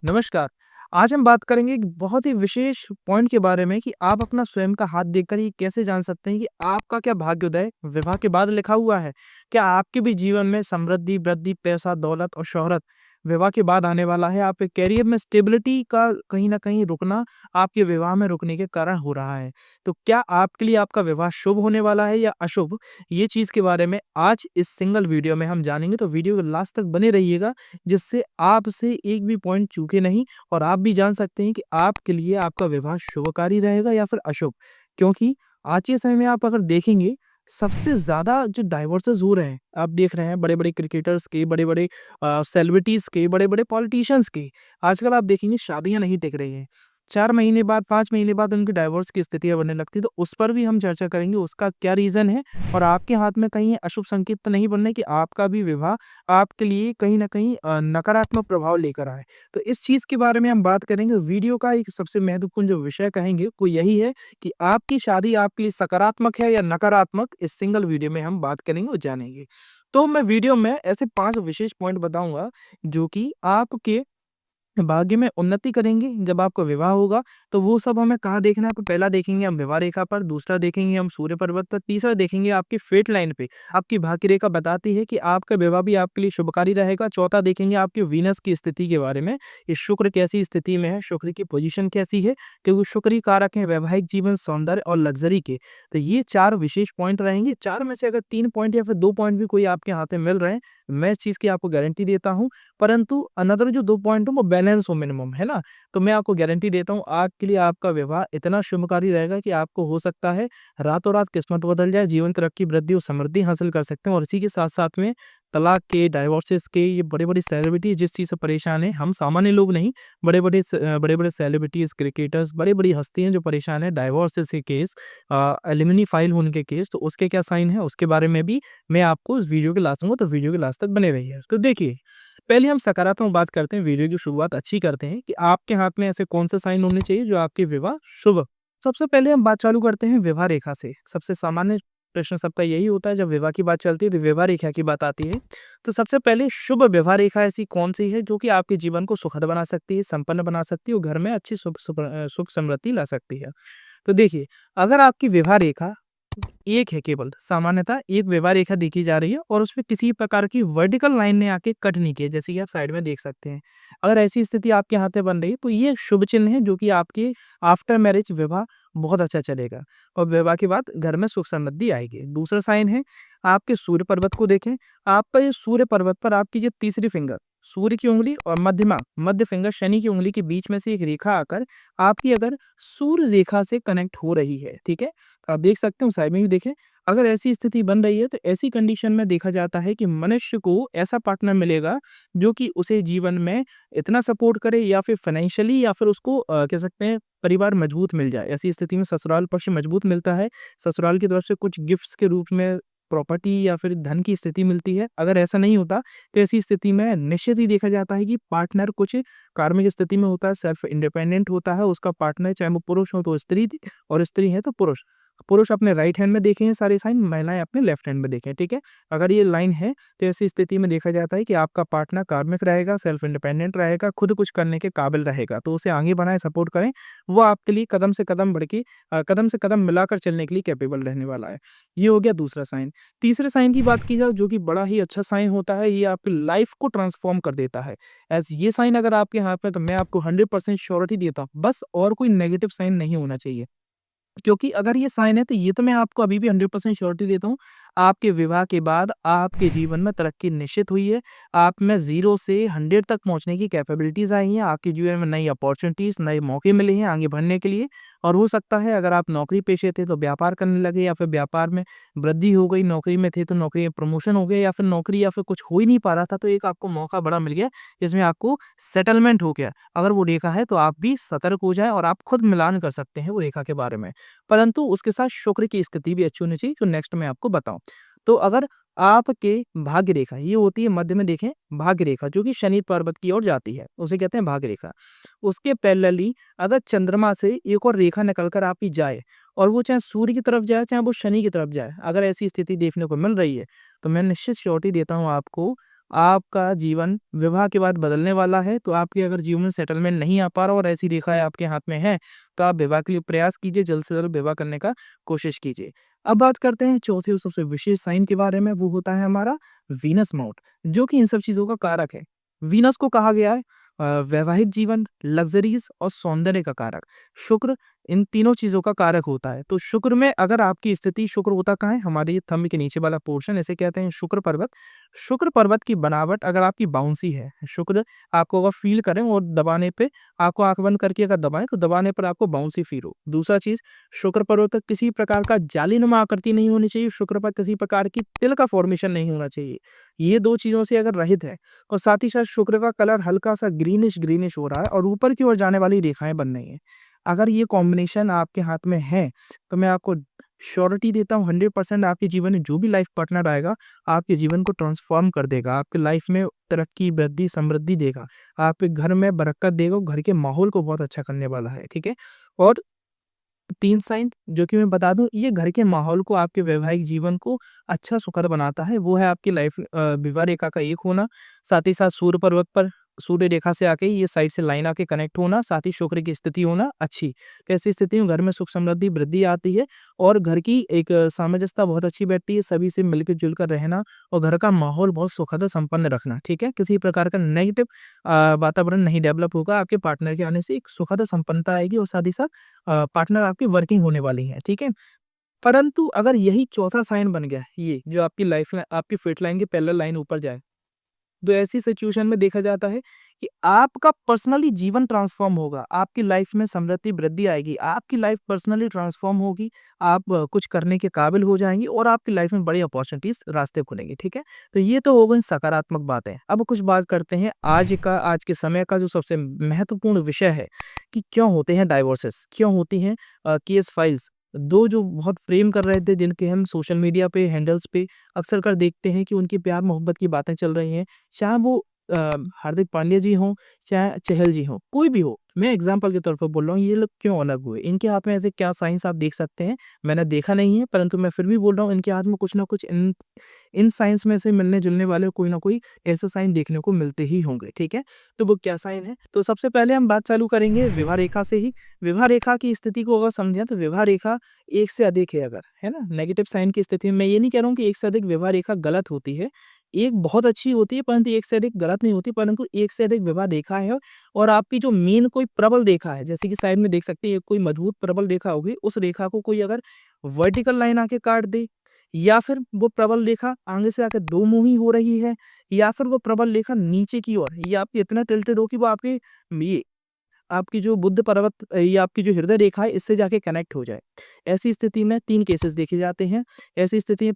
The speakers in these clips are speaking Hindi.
नमस्कार। आज हम बात करेंगे एक बहुत ही विशेष पॉइंट के बारे में कि आप अपना स्वयं का हाथ देखकर ये कैसे जान सकते हैं कि आपका क्या भाग्योदय विवाह के बाद लिखा हुआ है? क्या आपके भी जीवन में समृद्धि, वृद्धि, पैसा, दौलत और शोहरत विवाह के बाद आने वाला है? आपके करियर में स्टेबिलिटी का कहीं न कहीं रुकना आपके विवाह में रुकने के कारण हो रहा है। तो क्या आपके लिए आपका विवाह शुभ होने वाला है या अशुभ? ये चीज़ के बारे में आज इस सिंगल वीडियो में हम जानेंगे, तो वीडियो के लास्ट तक बने रहिएगा, जिससे आपसे एक भी पॉइंट चूके नहीं और आप भी जान सकते हैं कि आपके लिए आपका विवाह शुभकारी रहेगा या फिर अशुभ। क्योंकि आज के समय में आप अगर देखेंगे, सबसे ज़्यादा जो डाइवोर्सेस हो रहे हैं, आप देख रहे हैं बड़े-बड़े क्रिकेटर्स के, बड़े-बड़े सेलिब्रिटीज़ के, बड़े-बड़े पॉलिटिशियंस के। आजकल आप देखेंगे शादियाँ नहीं टिक रही हैं। 4 महीने बाद, 5 महीने बाद उनकी डाइवोर्स की स्थितियाँ बनने लगती हैं, तो उस पर भी हम चर्चा करेंगे, उसका क्या रीज़न है और आपके हाथ में कहीं अशुभ संकेत तो नहीं बन रहे कि आपका भी विवाह आपके लिए कहीं न कहीं नकारात्मक प्रभाव लेकर आए। तो इस चीज़ के बारे में हम बात करेंगे। वीडियो का एक सबसे महत्वपूर्ण जो विषय कहेंगे वो यही है कि आपकी शादी आपके लिए सकारात्मक है या नकारात्मक, इस सिंगल वीडियो में हम बात करेंगे और जानेंगे। तो मैं वीडियो में ऐसे 5 विशेष पॉइंट बताऊँगा जो कि आपके भाग्य में उन्नति करेंगे जब आपका विवाह होगा। तो वो सब हमें कहाँ देखना है, तो पहला देखेंगे हम विवाह रेखा पर, दूसरा देखेंगे हम सूर्य पर्वत पर, तीसरा देखेंगे आपकी फेट लाइन पे। आपकी भाग्य रेखा बताती है कि आपका विवाह भी आपके लिए शुभकारी रहेगा। चौथा देखेंगे आपकी वीनस की स्थिति के बारे में, ये शुक्र कैसी स्थिति में है, शुक्र की पोजीशन कैसी है, क्योंकि शुक्र ही कारक है वैवाहिक जीवन, सौंदर्य और लग्जरी के। तो ये 4 विशेष पॉइंट रहेंगे। 4 में से अगर 3 पॉइंट या फिर 2 पॉइंट भी कोई आपके हाथ में मिल रहे हैं, मैं इस चीज़ की आपको गारंटी देता हूँ, परंतु अनदर जो 2 पॉइंट हो वो बैलेंस हो मिनिमम, है ना? तो मैं आपको गारंटी देता हूँ आपके लिए आपका विवाह इतना शुभकारी रहेगा कि आपको हो सकता है रातों-रात किस्मत बदल जाए, जीवन तरक्की, वृद्धि और समृद्धि हासिल कर सकते हैं और इसी के साथ-साथ में तलाक के, डाइवोर्सेस के, ये बड़े-बड़े सेलिब्रिटी जिस चीज़ से परेशान हैं, हम सामान्य लोग नहीं, बड़े-बड़े सेलिब्रिटीज़, क्रिकेटर्स, बड़ी-बड़ी हस्तियाँ जो परेशान हैं डाइवोर्सेस के केस, एलिमनी फाइल होने के केस, तो उसके क्या साइन है, उसके बारे में भी मैं आपको इस वीडियो के लास्ट में, तो वीडियो के लास्ट तक बने रहिए। तो देखिए, पहले हम सकारात्मक बात करते हैं, वीडियो की शुरुआत अच्छी करते हैं कि आपके हाथ में ऐसे कौन से साइन होने चाहिए जो आपके विवाह शुभ। सबसे पहले हम बात चालू करते हैं विवाह रेखा से। सबसे सामान्य प्रश्न सबका यही होता है, जब विवाह की बात चलती है तो विवाह रेखा की बात आती है। तो सबसे पहले शुभ विवाह रेखा ऐसी कौन-सी है जो कि आपके जीवन को सुखद बना सकती है, संपन्न बना सकती है और घर में अच्छी सुख समृद्धि ला सकती है। तो देखिए, अगर आपकी विवाह रेखा एक है, केवल सामान्यतः एक विवाह रेखा देखी जा रही है और उसमें किसी प्रकार की वर्टिकल लाइन ने आके कट नहीं किया, जैसे कि आप साइड में देख सकते हैं। अगर ऐसी स्थिति आपके हाथ में बन रही है तो ये एक शुभ चिन्ह है जो कि आपके आफ्टर मैरिज विवाह बहुत अच्छा चलेगा और विवाह के बाद घर में सुख समृद्धि आएगी। दूसरा साइन है, आपके सूर्य पर्वत को देखें। आपका ये सूर्य पर्वत पर आपकी ये तीसरी फिंगर, सूर्य की उंगली और मध्य फिंगर शनि की उंगली के बीच में से एक रेखा आकर आपकी अगर सूर्य रेखा से कनेक्ट हो रही है, ठीक है? आप देख सकते हो, साइड में भी देखें। अगर ऐसी स्थिति बन रही है तो ऐसी कंडीशन में देखा जाता है कि मनुष्य को ऐसा पार्टनर मिलेगा जो कि उसे जीवन में इतना सपोर्ट करे या फिर फाइनेंशियली या फिर उसको कह सकते हैं परिवार मजबूत मिल जाए। ऐसी स्थिति में ससुराल पक्ष मजबूत मिलता है, ससुराल की तरफ से कुछ गिफ्ट्स के रूप में प्रॉपर्टी या फिर धन की स्थिति मिलती है। अगर ऐसा नहीं होता तो ऐसी स्थिति में निश्चित ही देखा जाता है कि पार्टनर कुछ कार्मिक स्थिति में होता है, सेल्फ इंडिपेंडेंट होता है उसका पार्टनर, चाहे वो पुरुष हो तो स्त्री और स्त्री है तो पुरुष। पुरुष अपने राइट हैंड में देखें ये सारे साइन, महिलाएं अपने लेफ्ट हैंड में देखें, ठीक है? अगर ये लाइन है तो ऐसी स्थिति में देखा जाता है कि आपका पार्टनर कार्मिक रहेगा, सेल्फ इंडिपेंडेंट रहेगा, खुद कुछ करने के काबिल रहेगा, तो उसे आगे बढ़ाएं, सपोर्ट करें। वो आपके लिए कदम से कदम बढ़ के कदम से कदम मिलाकर चलने के लिए कैपेबल रहने वाला है। ये हो गया दूसरा साइन। तीसरे साइन की बात की जाए जो कि बड़ा ही अच्छा साइन होता है, ये आपकी लाइफ को ट्रांसफॉर्म कर देता है। एज ये साइन अगर आपके हाथ में, तो मैं आपको 100% श्योरिटी देता हूँ, बस और कोई नेगेटिव साइन नहीं होना चाहिए। क्योंकि अगर ये साइन है तो ये तो मैं आपको अभी भी 100% श्योरिटी देता हूँ, आपके विवाह के बाद आपके जीवन में तरक्की निश्चित हुई है। आप में 0 से 100 तक पहुँचने की कैपेबिलिटीज़ आई हैं, आपके जीवन में नई अपॉर्च्युनिटीज़, नए मौके मिले हैं आगे बढ़ने के लिए। और हो सकता है अगर आप नौकरी पेशे थे तो व्यापार करने लगे या फिर व्यापार में वृद्धि हो गई, नौकरी में थे तो नौकरी में प्रमोशन हो गया या फिर नौकरी या फिर कुछ हो ही नहीं पा रहा था तो एक आपको मौका बड़ा मिल गया, जिसमें आपको सेटलमेंट हो गया। अगर वो रेखा है तो आप भी सतर्क हो जाएँ और आप खुद मिलान कर सकते हैं वो रेखा के बारे में। परंतु उसके साथ शुक्र की स्थिति भी अच्छी होनी चाहिए, जो नेक्स्ट मैं आपको बताऊँ। तो अगर आपके भाग्य रेखा ये होती है, मध्य में देखें भाग्य रेखा जो कि शनि पर्वत की ओर जाती है, उसे कहते हैं भाग्य रेखा। उसके पैरेलली अगर चंद्रमा से एक और रेखा निकल कर आपकी जाए और वो चाहे सूर्य की तरफ जाए, चाहे वो शनि की तरफ जाए, अगर ऐसी स्थिति देखने को मिल रही है, तो मैं निश्चित श्योरिटी देता हूँ आपको, आपका जीवन विवाह के बाद बदलने वाला है। तो आपके अगर जीवन में सेटलमेंट नहीं आ पा रहा और ऐसी रेखाएँ आपके हाथ में हैं, तो आप विवाह के लिए प्रयास कीजिए, जल्द से जल्द विवाह करने का कोशिश कीजिए। अब बात करते हैं चौथे और सबसे विशेष साइन के बारे में, वो होता है हमारा वीनस माउंट, जो कि इन सब चीज़ों का कारक है। वीनस को कहा गया है वैवाहिक जीवन, लग्ज़रीज़ और सौंदर्य का कारक। शुक्र इन तीनों चीज़ों का कारक होता है। तो शुक्र में अगर आपकी स्थिति, शुक्र होता कहाँ है? हमारे ये थंब के नीचे वाला पोर्शन, इसे कहते हैं शुक्र पर्वत। शुक्र पर्वत की बनावट अगर आपकी बाउंसी है, शुक्र आपको अगर फ़ील करें और दबाने पे, आपको आँख बंद करके अगर दबाएँ, तो दबाने पर आपको बाउंसी फ़ील हो। दूसरा चीज़, शुक्र पर्वत पर किसी प्रकार का जालीनुमा आकृति नहीं होनी चाहिए, शुक्र पर किसी प्रकार की तिल का फ़ॉर्मेशन नहीं होना चाहिए। ये 2 चीज़ों से अगर रहित है और साथ ही साथ शुक्र का कलर हल्का-सा ग्रीनिश-ग्रीनिश हो रहा है और ऊपर की ओर जाने वाली रेखाएँ बन रही हैं। अगर ये कॉम्बिनेशन आपके हाथ में है, तो मैं आपको श्योरिटी देता हूँ 100% आपके जीवन में जो भी लाइफ पार्टनर आएगा, आपके जीवन को ट्रांसफ़ॉर्म कर देगा। आपकी लाइफ में तरक्की, वृद्धि, समृद्धि देगा। आपके घर में बरकत देगा, घर के माहौल को बहुत अच्छा करने वाला है, ठीक है? और 3 साइन जो कि मैं बता दूँ, ये घर के माहौल को, आपके वैवाहिक जीवन को अच्छा सुखद बनाता है। वो है आपकी लाइफ विवाह रेखा का एक होना, साथ ही साथ सूर्य पर्वत पर सूर्य रेखा से आके ये साइड से लाइन आके कनेक्ट होना, साथ ही शुक्र की स्थिति होना अच्छी। तो ऐसी स्थिति में घर में सुख समृद्धि वृद्धि आती है और घर की एक सामंजस्यता बहुत अच्छी बैठती है, सभी से मिलकर जुलकर रहना और घर का माहौल बहुत सुखद और संपन्न रखना, ठीक है? किसी प्रकार का नेगेटिव वातावरण नहीं डेवलप होगा। आपके पार्टनर के आने से एक सुखद और संपन्नता आएगी और साथ ही साथ पार्टनर आपकी वर्किंग होने वाली हैं, ठीक है? परंतु अगर यही चौथा साइन बन गया, ये जो आपकी लाइफ लाइन, आपकी फेट लाइन की पैरेलल लाइन ऊपर जाए, तो ऐसी सिचुएशन में देखा जाता है कि आपका पर्सनली जीवन ट्रांसफ़ॉर्म होगा, आपकी लाइफ में समृद्धि वृद्धि आएगी, आपकी लाइफ पर्सनली ट्रांसफ़ॉर्म होगी, आप कुछ करने के काबिल हो जाएँगी और आपकी लाइफ में बड़ी अपॉर्च्युनिटीज़ रास्ते खुलेंगे, ठीक है? तो ये तो हो गई सकारात्मक बातें। अब कुछ बात करते हैं आज के समय का जो सबसे महत्वपूर्ण विषय है कि क्यों होते हैं डाइवोर्सेस? क्यों होती हैं केस फाइल्स? 2 जो बहुत प्रेम कर रहे थे, जिनके हम सोशल मीडिया पे हैंडल्स पे अक्सर कर देखते हैं कि उनकी प्यार-मोहब्बत की बातें चल रही हैं। चाहे वो अ, हार्दिक पांड्या जी हों, चाहे चहल जी हों, कोई भी हो। मैं एग्ज़ाम्पल के तौर पर बोल रहा हूँ, ये लोग क्यों अलग हुए? इनके हाथ में ऐसे क्या साइन्स आप देख सकते हैं, मैंने देखा नहीं है, परंतु मैं फिर भी बोल रहा हूँ, इनके हाथ में कुछ ना कुछ इन साइन्स में से मिलने-जुलने वाले कोई ना कोई ऐसे साइन देखने को मिलते ही होंगे, ठीक है? तो वो क्या साइन है? तो सबसे पहले हम बात चालू करेंगे विवाह रेखा से ही। विवाह रेखा की स्थिति को अगर समझें, तो विवाह रेखा एक से अधिक है अगर, है ना? नेगेटिव साइन की स्थिति में मैं ये नहीं कह रहा हूँ कि एक से अधिक विवाह रेखा गलत होती है। एक बहुत अच्छी होती है, परंतु एक से अधिक गलत नहीं होती, परंतु एक से अधिक विवाह रेखा है और आपकी जो मेन कोई प्रबल रेखा है, जैसे कि साइड में देख सकते हैं, कोई मजबूत प्रबल रेखा होगी, उस रेखा को कोई अगर वर्टिकल लाइन आके काट दे, या फिर वो प्रबल रेखा आगे से आके दो मुही हो रही है, या फिर वो प्रबल रेखा नीचे की ओर, ये आपकी इतना टिल्टेड हो कि वो आपके ये आपकी जो बुध पर्वत या आपकी जो हृदय रेखा है, इससे जाके कनेक्ट हो जाए। ऐसी स्थिति में 3 केसेस देखे जाते हैं। ऐसी स्थिति में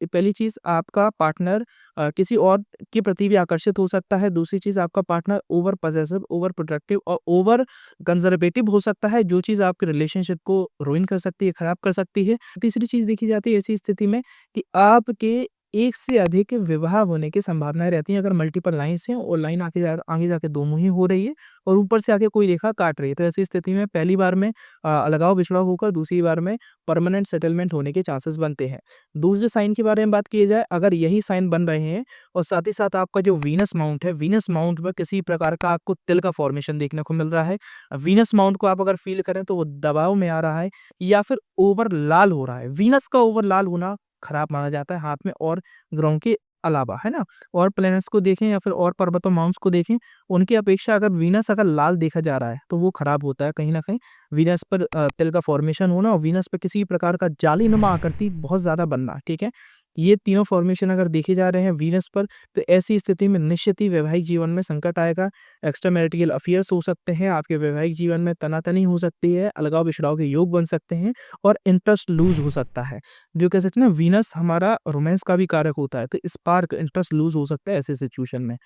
पहली चीज़, आपका पार्टनर किसी और के प्रति भी आकर्षित हो सकता है। दूसरी चीज़, आपका partner over possessive, over protective और ओवर कंज़र्वेटिव हो सकता है, जो चीज़ आपके रिलेशनशिप को रुइन कर सकती है, खराब कर सकती है। तीसरी चीज़ देखी जाती है ऐसी स्थिति में कि आपके एक से अधिक विवाह होने की संभावनाएँ रहती हैं, अगर मल्टीपल लाइन्स हैं और लाइन आगे जाके दोमुही हो रही है और ऊपर से आके कोई रेखा काट रही है। तो ऐसी स्थिति में पहली बार में अलगाव बिछड़ाव होकर दूसरी बार में परमानेंट सेटलमेंट होने के चांसेस बनते हैं। दूसरे साइन के बारे में बात की जाए, अगर यही साइन बन रहे हैं और साथ ही साथ आपका जो वीनस माउंट है, वीनस माउंट में किसी प्रकार का आपको तिल का फॉर्मेशन देखने को मिल रहा है। वीनस माउंट को आप अगर फ़ील करें, तो वो दबाव में आ रहा है या फिर ओवर लाल हो रहा है। वीनस का ओवर लाल होना खराब माना जाता है हाथ में और ग्रहों के अलावा, है ना? और प्लैनेट्स को देखें या फिर और पर्वतों माउंट्स को देखें, उनकी अपेक्षा अगर वीनस अगर लाल देखा जा रहा है, तो वो खराब होता है कहीं न कहीं। वीनस पर तिल का फॉर्मेशन होना और वीनस पे किसी प्रकार का जालीनुमा आकृति बहुत ज़्यादा बनना, ठीक है? ये तीनों फॉर्मेशन अगर देखे जा रहे हैं वीनस पर, तो ऐसी स्थिति में निश्चित ही वैवाहिक जीवन में संकट आएगा। एक्स्ट्रा मैरिटल अफेयर्स हो सकते हैं, आपके वैवाहिक जीवन में तना-तनी हो सकती है, अलगाव-बिछड़ाव के योग बन सकते हैं और इंटरेस्ट लूज़ हो सकता है। जो कह सकते हैं ना, वीनस हमारा रोमांस का भी कारक होता है, तो स्पार्क, इंटरेस्ट लूज़ हो सकता है ऐसे सिचुएशन में।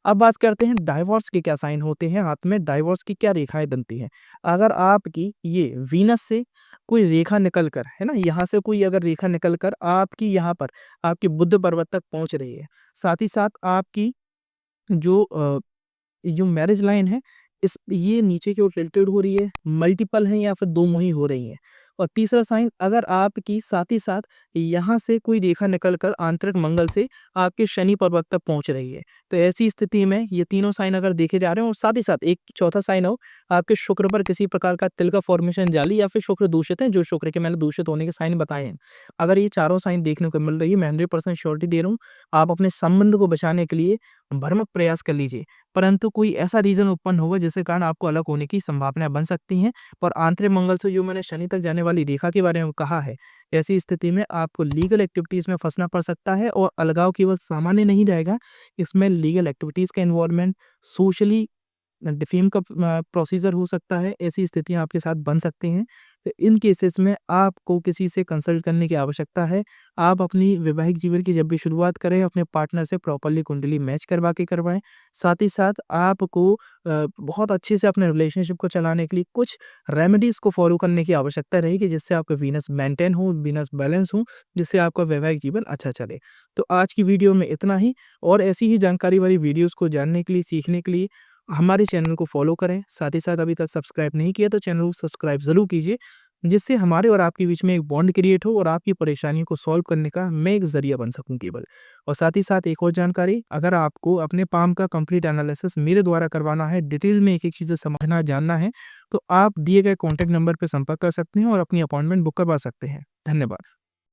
अब बात करते हैं डाइवोर्स के क्या साइन होते हैं हाथ में, डाइवोर्स की क्या रेखाएँ बनती हैं। अगर आपकी ये वीनस से कोई रेखा निकल कर, है ना, यहाँ से कोई अगर रेखा निकल कर आपकी यहाँ पर, आपके बुध पर्वत तक पहुँच रही है, साथ ही साथ आपकी जो जो मैरिज लाइन है, इस ये नीचे की ओर टिल्टेड हो रही है, मल्टीपल हैं या फिर दो मुही हो रही हैं और तीसरा साइन, अगर आपकी साथ ही साथ यहाँ से कोई रेखा निकल कर आंतरिक मंगल से आपके शनि पर्वत तक पहुँच रही है। तो ऐसी स्थिति में ये तीनों साइन अगर देखे जा रहे हैं और साथ ही साथ एक चौथा साइन हो, आपके शुक्र पर किसी प्रकार का तिल का फॉर्मेशन जाली या फिर शुक्र दूषित है, जो शुक्र के मैंने दूषित होने के साइन बताए हैं। अगर ये चारों साइन देखने को मिल रही है, मैं 100% श्योरिटी दे रहा हूँ, आप अपने संबंध को बचाने के लिए भरसक प्रयास कर लीजिए। परंतु कोई ऐसा रीज़न उत्पन्न होगा जिसके कारण आपको अलग होने की संभावनाएँ बन सकती हैं। और आंतरिक मंगल से जो मैंने शनि तक जाने वाली रेखा के बारे में कहा है, ऐसी स्थिति में आपको लीगल एक्टिविटीज़ में फँसना पड़ सकता है और अलगाव केवल सामान्य नहीं रहेगा, इसमें लीगल एक्टिविटीज़ का इन्वॉल्वमेंट, सोशली डिफेम का प्रोसीजर हो सकता है। ऐसी स्थितियाँ आपके साथ बन सकती हैं। तो इन केसेस में आपको किसी से कंसल्ट करने की आवश्यकता है। आप अपनी वैवाहिक जीवन की जब भी शुरुआत करें, अपने पार्टनर से प्रॉपर्ली कुंडली मैच करवा के करवाएँ। साथ ही साथ आपको बहुत अच्छे से अपने रिलेशनशिप को चलाने के लिए कुछ रेमेडीज़ को फॉलो करने की आवश्यकता रहेगी, जिससे आपका वीनस मेंटेन हो, वीनस बैलेंस हो, जिससे आपका वैवाहिक जीवन अच्छा चले। तो आज की वीडियो में इतना ही, और ऐसी ही जानकारी वाली वीडियोज़ को जानने के लिए, सीखने के लिए हमारे चैनल को फॉलो करें। साथ ही साथ अभी तक सब्सक्राइब नहीं किया तो चैनल को सब्सक्राइब ज़रूर कीजिए, जिससे हमारे और आपके बीच में एक बॉन्ड क्रिएट हो और आपकी परेशानियों को सॉल्व करने का मैं एक ज़रिया बन सकूँ केवल। और साथ ही साथ एक और जानकारी, अगर आपको अपने पाम का कंप्लीट एनालिसिस मेरे द्वारा करवाना है, डिटेल में एक-एक चीज़ें समझना, जानना है, तो आप दिए गए कॉन्टैक्ट नंबर पे संपर्क कर सकते हैं और अपनी अपॉइंटमेंट बुक करवा सकते हैं। धन्यवाद।